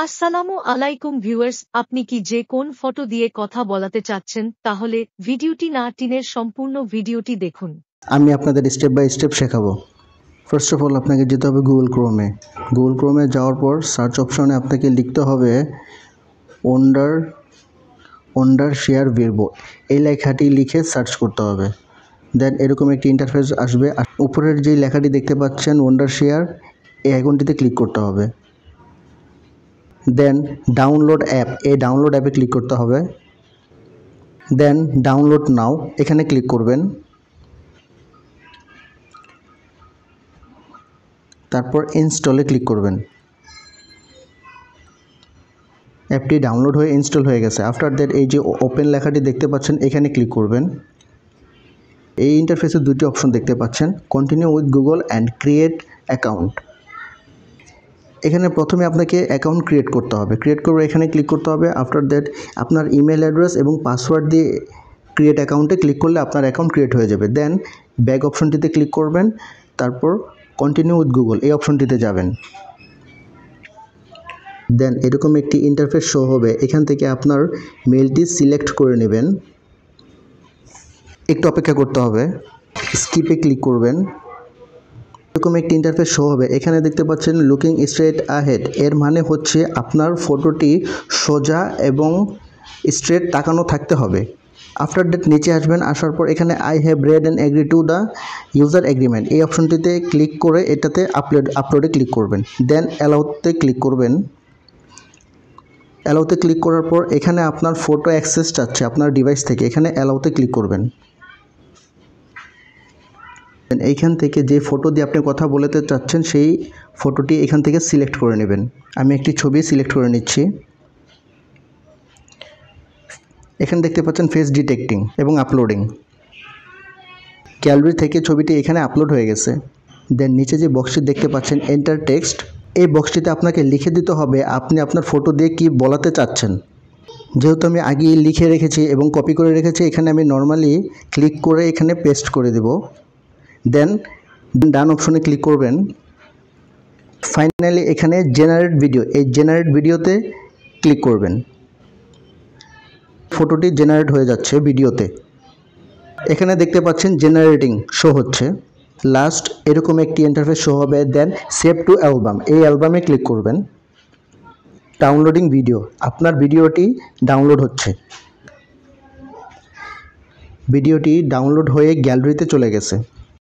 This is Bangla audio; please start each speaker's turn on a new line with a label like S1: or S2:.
S1: আসসালামু আলাইকুম ভিউয়ার্স, আপনি কি যে কোন ফটো দিয়ে কথা বলাতে চাচ্ছেন, তাহলে ভিডিওটি না টেনে সম্পূর্ণ ভিডিওটি দেখুন।
S2: আমি আপনাদের স্টেপ বাই স্টেপ শেখাবো। ফার্স্ট অফ অল আপনাকে যেতে হবে গুগল ক্রোমে যাওয়ার পর সার্চ অপশনে আপনাকে লিখতে হবে ওন্ডার শেয়ার ভিরবো, এই লেখাটি লিখে সার্চ করতে হবে। দেন এরকম একটি ইন্টারফেস আসবে। উপরের যে লেখাটি দেখতে পাচ্ছেন ওন্ডার শেয়ার, এই আইকনটিতে ক্লিক করতে হবে। দেন ডাউনলোড অ্যাপ, এই ডাউনলোড অ্যাপে ক্লিক করতে হবে। দেন ডাউনলোড নাও, এখানে ক্লিক করবেন। তারপর ইনস্টলে ক্লিক করবেন। অ্যাপটি ডাউনলোড হয়ে ইনস্টল হয়ে গেছে। আফটার দ্যাট এই যে ওপেন লেখাটি দেখতে পাচ্ছেন, এখানে ক্লিক করবেন। এই ইন্টারফেসে দুটি অপশন দেখতে পাচ্ছেন, continue with Google and create account. এখানে প্রথমে আপনাকে অ্যাকাউন্ট ক্রিয়েট করতে হবে। ক্রিয়েট করে এখানে ক্লিক করতে হবে। আফটার দ্যাট আপনার ইমেল অ্যাড্রেস এবং পাসওয়ার্ড দিয়ে ক্রিয়েট অ্যাকাউন্টে ক্লিক করলে আপনার অ্যাকাউন্ট ক্রিয়েট হয়ে যাবে। দেন ব্যাক অপশনটিতে ক্লিক করবেন। তারপর কন্টিনিউ উইথ গুগল, এই অপশনটিতে যাবেন। দেন এরকম একটি ইন্টারফেস শো হবে। এখান থেকে আপনার মেলটি সিলেক্ট করে নেবেন। একটু অপেক্ষা করতে হবে। স্কিপে ক্লিক করবেন। এরকম একটি ইন্টারফেস শো হবে। এখানে দেখতে পাচ্ছেন লুকিং স্ট্রেট আহেড, এর মানে হচ্ছে আপনার ফটোটি সোজা এবং স্ট্রেট তাকানো থাকতে হবে। আফটার দ্যাট নিচে আসবেন। আসার পর এখানে I have read and agree to the user agreement, এই অপশনটিতে ক্লিক করে এটাতে আপলোডে ক্লিক করবেন। দেন অ্যালাউতে ক্লিক করবেন। অ্যালাউতে ক্লিক করার পর এখানে আপনার ফটো অ্যাক্সেস চাচ্ছে আপনার ডিভাইস থেকে, এখানে অ্যালাউতে ক্লিক করবেন। এইখান থেকে যে ফটো দিয়ে আপনি কথা বলতে চাচ্ছেন সেই ফটোটি এখান থেকে সিলেক্ট করে নেবেন। আমি একটি ছবি সিলেক্ট করে নিচ্ছি। এখানে দেখতে পাচ্ছেন ফেস ডিটেক্টিং এবং আপলোডিং। গ্যালারি থেকে ছবিটি এখানে আপলোড হয়ে গেছে। দেন নিচে যে বক্সটি দেখতে পাচ্ছেন এন্টার টেক্সট, এই বক্সটিতে আপনাকে লিখে দিতে হবে আপনি আপনার ফটো দিয়ে কি বলাতে চাচ্ছেন। যেহেতু আমি আগেই লিখে রেখেছি এবং কপি করে রেখেছি, এখানে আমি নর্মালি ক্লিক করে এখানে পেস্ট করে দেব। দেন ডান অপশনে ক্লিক করবেন। ফাইনালি এখানে জেনারেট ভিডিও, এই জেনারেট ভিডিওতে ক্লিক করবেন। ফটোটি জেনারেট হয়ে যাচ্ছে ভিডিওতে। এখানে দেখতে পাচ্ছেন জেনারেটিং শো হচ্ছে। লাস্ট এরকম একটি ইন্টারফেস শো হবে। দেন সেভ টু অ্যালবাম, এই অ্যালবামে ক্লিক করবেন। ডাউনলোডিং ভিডিও, আপনার ভিডিওটি ডাউনলোড হচ্ছে। ভিডিওটি ডাউনলোড হয়ে গ্যালারিতে চলে গেছে।